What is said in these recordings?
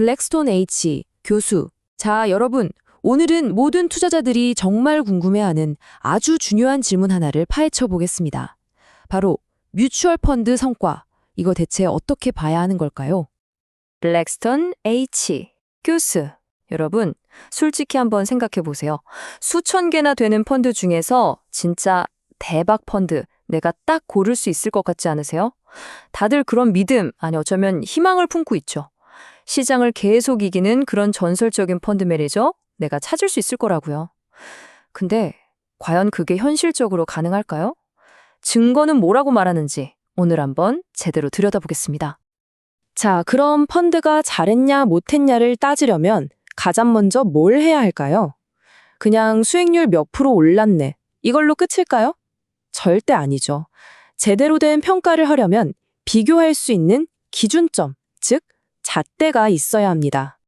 블랙스톤 H 교수. 자, 여러분. 오늘은 모든 투자자들이 정말 궁금해하는 아주 중요한 질문 하나를 파헤쳐 보겠습니다. 바로 뮤추얼 펀드 성과. 이거 대체 어떻게 봐야 하는 걸까요? 블랙스톤 H 교수. 여러분, 솔직히 한번 생각해 보세요. 수천 개나 되는 펀드 중에서 진짜 대박 펀드 내가 딱 고를 수 있을 것 같지 않으세요? 다들 그런 믿음, 아니 어쩌면 희망을 품고 있죠. 시장을 계속 이기는 그런 전설적인 펀드 매니저 내가 찾을 수 있을 거라고요. 근데 과연 그게 현실적으로 가능할까요? 증거는 뭐라고 말하는지 오늘 한번 제대로 들여다보겠습니다. 자, 그럼 펀드가 잘했냐 못했냐를 따지려면 가장 먼저 뭘 해야 할까요? 그냥 수익률 몇 프로 올랐네. 이걸로 끝일까요? 절대 아니죠. 제대로 된 평가를 하려면 비교할 수 있는 기준점, 즉 잣대가 있어야 합니다.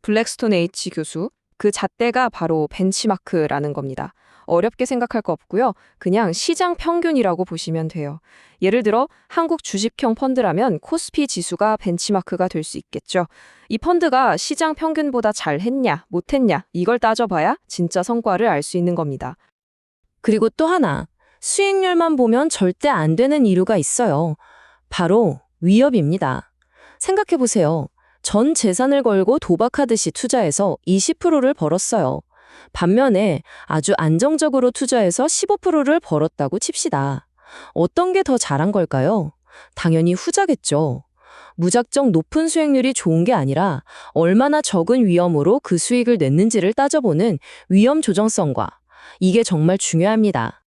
블랙스톤 H 교수, 그 잣대가 바로 벤치마크라는 겁니다. 어렵게 생각할 거 없고요. 그냥 시장 평균이라고 보시면 돼요. 예를 들어 한국 주식형 펀드라면 코스피 지수가 벤치마크가 될 수 있겠죠. 이 펀드가 시장 평균보다 잘했냐, 못했냐 이걸 따져봐야 진짜 성과를 알 수 있는 겁니다. 그리고 또 하나, 수익률만 보면 절대 안 되는 이유가 있어요. 바로 위협입니다. 생각해보세요. 전 재산을 걸고 도박하듯이 투자해서 20%를 벌었어요. 반면에 아주 안정적으로 투자해서 15%를 벌었다고 칩시다. 어떤 게 더 잘한 걸까요? 당연히 후자겠죠. 무작정 높은 수익률이 좋은 게 아니라 얼마나 적은 위험으로 그 수익을 냈는지를 따져보는 위험 조정성과 이게 정말 중요합니다.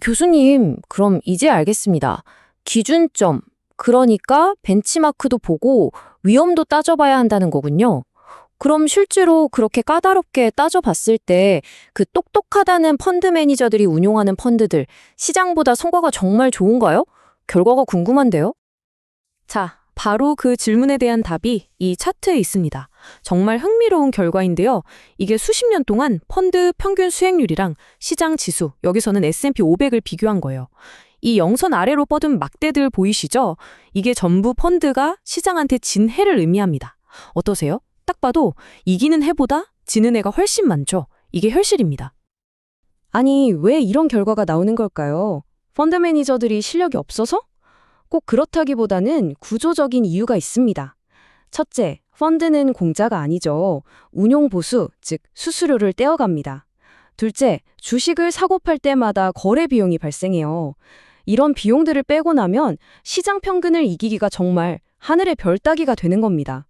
교수님, 그럼 이제 알겠습니다. 기준점, 그러니까 벤치마크도 보고 위험도 따져봐야 한다는 거군요. 그럼 실제로 그렇게 까다롭게 따져봤을 때 그 똑똑하다는 펀드 매니저들이 운용하는 펀드들, 시장보다 성과가 정말 좋은가요? 결과가 궁금한데요? 자, 바로 그 질문에 대한 답이 이 차트에 있습니다. 정말 흥미로운 결과인데요. 이게 수십 년 동안 펀드 평균 수익률이랑 시장 지수, 여기서는 S&P 500을 비교한 거예요. 이 영선 아래로 뻗은 막대들 보이시죠? 이게 전부 펀드가 시장한테 진 해를 의미합니다. 어떠세요? 딱 봐도 이기는 해보다 지는 해가 훨씬 많죠. 이게 현실입니다. 아니, 왜 이런 결과가 나오는 걸까요? 펀드 매니저들이 실력이 없어서? 꼭 그렇다기보다는 구조적인 이유가 있습니다. 첫째, 펀드는 공짜가 아니죠. 운용 보수, 즉 수수료를 떼어갑니다. 둘째, 주식을 사고 팔 때마다 거래 비용이 발생해요. 이런 비용들을 빼고 나면 시장 평균을 이기기가 정말 하늘의 별 따기가 되는 겁니다.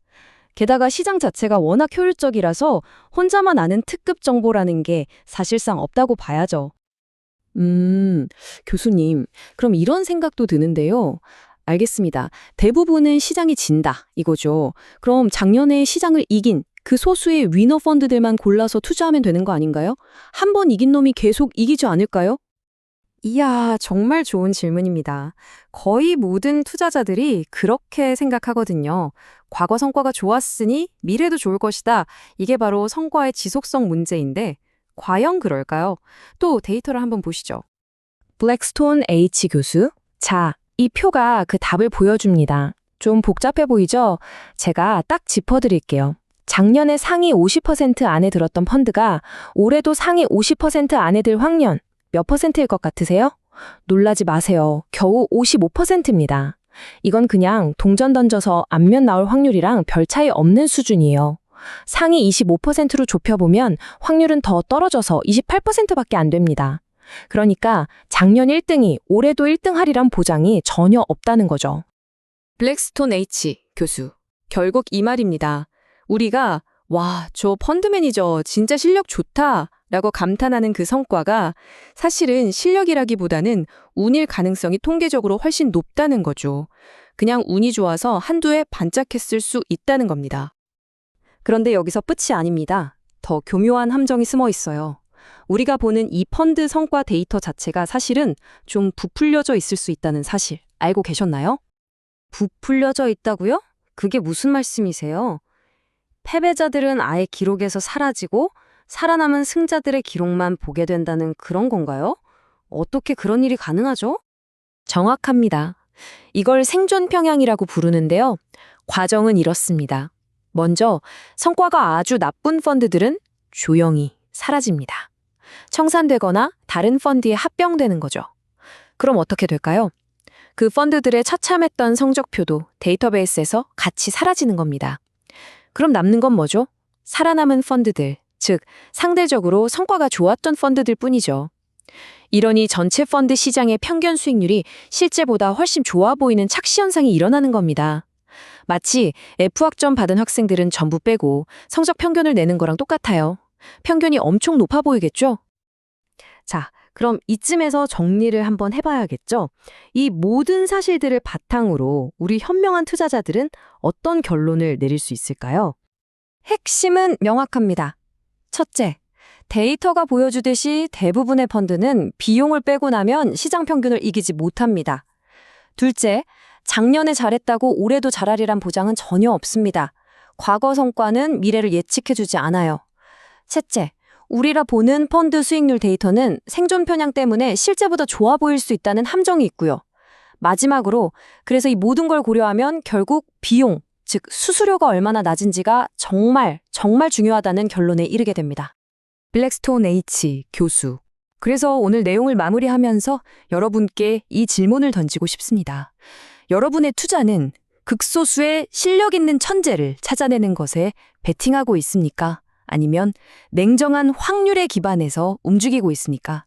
게다가 시장 자체가 워낙 효율적이라서 혼자만 아는 특급 정보라는 게 사실상 없다고 봐야죠. 교수님, 그럼 이런 생각도 드는데요. 알겠습니다. 대부분은 시장이 진다, 이거죠. 그럼 작년에 시장을 이긴 그 소수의 위너 펀드들만 골라서 투자하면 되는 거 아닌가요? 한 번 이긴 놈이 계속 이기지 않을까요? 이야, 정말 좋은 질문입니다. 거의 모든 투자자들이 그렇게 생각하거든요. 과거 성과가 좋았으니 미래도 좋을 것이다. 이게 바로 성과의 지속성 문제인데 과연 그럴까요? 또 데이터를 한번 보시죠. 블랙스톤 H 교수. 자, 이 표가 그 답을 보여줍니다. 좀 복잡해 보이죠? 제가 딱 짚어드릴게요. 작년에 상위 50% 안에 들었던 펀드가 올해도 상위 50% 안에 들 확률 몇 퍼센트일 것 같으세요? 놀라지 마세요. 겨우 55%입니다. 이건 그냥 동전 던져서 앞면 나올 확률이랑 별 차이 없는 수준이에요. 상위 25%로 좁혀보면 확률은 더 떨어져서 28%밖에 안 됩니다. 그러니까 작년 1등이 올해도 1등 하리란 보장이 전혀 없다는 거죠. 블랙스톤 H 교수. 결국 이 말입니다. 우리가 와, 저 펀드 매니저 진짜 실력 좋다 라고 감탄하는 그 성과가 사실은 실력이라기보다는 운일 가능성이 통계적으로 훨씬 높다는 거죠. 그냥 운이 좋아서 한두 해 반짝했을 수 있다는 겁니다. 그런데 여기서 끝이 아닙니다. 더 교묘한 함정이 숨어 있어요. 우리가 보는 이 펀드 성과 데이터 자체가 사실은 좀 부풀려져 있을 수 있다는 사실 알고 계셨나요? 부풀려져 있다고요? 그게 무슨 말씀이세요? 패배자들은 아예 기록에서 사라지고 살아남은 승자들의 기록만 보게 된다는 그런 건가요? 어떻게 그런 일이 가능하죠? 정확합니다. 이걸 생존 평양이라고 부르는데요. 과정은 이렇습니다. 먼저 성과가 아주 나쁜 펀드들은 조용히 사라집니다. 청산되거나 다른 펀드에 합병되는 거죠. 그럼 어떻게 될까요? 그 펀드들의 처참했던 성적표도 데이터베이스에서 같이 사라지는 겁니다. 그럼 남는 건 뭐죠? 살아남은 펀드들, 즉 상대적으로 성과가 좋았던 펀드들 뿐이죠. 이러니 전체 펀드 시장의 평균 수익률이 실제보다 훨씬 좋아 보이는 착시 현상이 일어나는 겁니다. 마치 F학점 받은 학생들은 전부 빼고 성적 평균을 내는 거랑 똑같아요. 평균이 엄청 높아 보이겠죠? 자, 그럼 이쯤에서 정리를 한번 해봐야겠죠? 이 모든 사실들을 바탕으로 우리 현명한 투자자들은 어떤 결론을 내릴 수 있을까요? 핵심은 명확합니다. 첫째, 데이터가 보여주듯이 대부분의 펀드는 비용을 빼고 나면 시장 평균을 이기지 못합니다. 둘째, 작년에 잘했다고 올해도 잘하리란 보장은 전혀 없습니다. 과거 성과는 미래를 예측해주지 않아요. 셋째, 우리가 보는 펀드 수익률 데이터는 생존 편향 때문에 실제보다 좋아 보일 수 있다는 함정이 있고요. 마지막으로, 그래서 이 모든 걸 고려하면 결국 비용, 즉 수수료가 얼마나 낮은지가 정말 중요하다는 결론에 이르게 됩니다. 블랙스톤 H 교수. 그래서 오늘 내용을 마무리하면서 여러분께 이 질문을 던지고 싶습니다. 여러분의 투자는 극소수의 실력 있는 천재를 찾아내는 것에 베팅하고 있습니까? 아니면 냉정한 확률에 기반해서 움직이고 있습니까?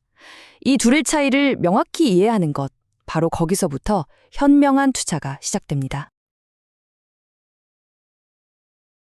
이 둘의 차이를 명확히 이해하는 것, 바로 거기서부터 현명한 투자가 시작됩니다.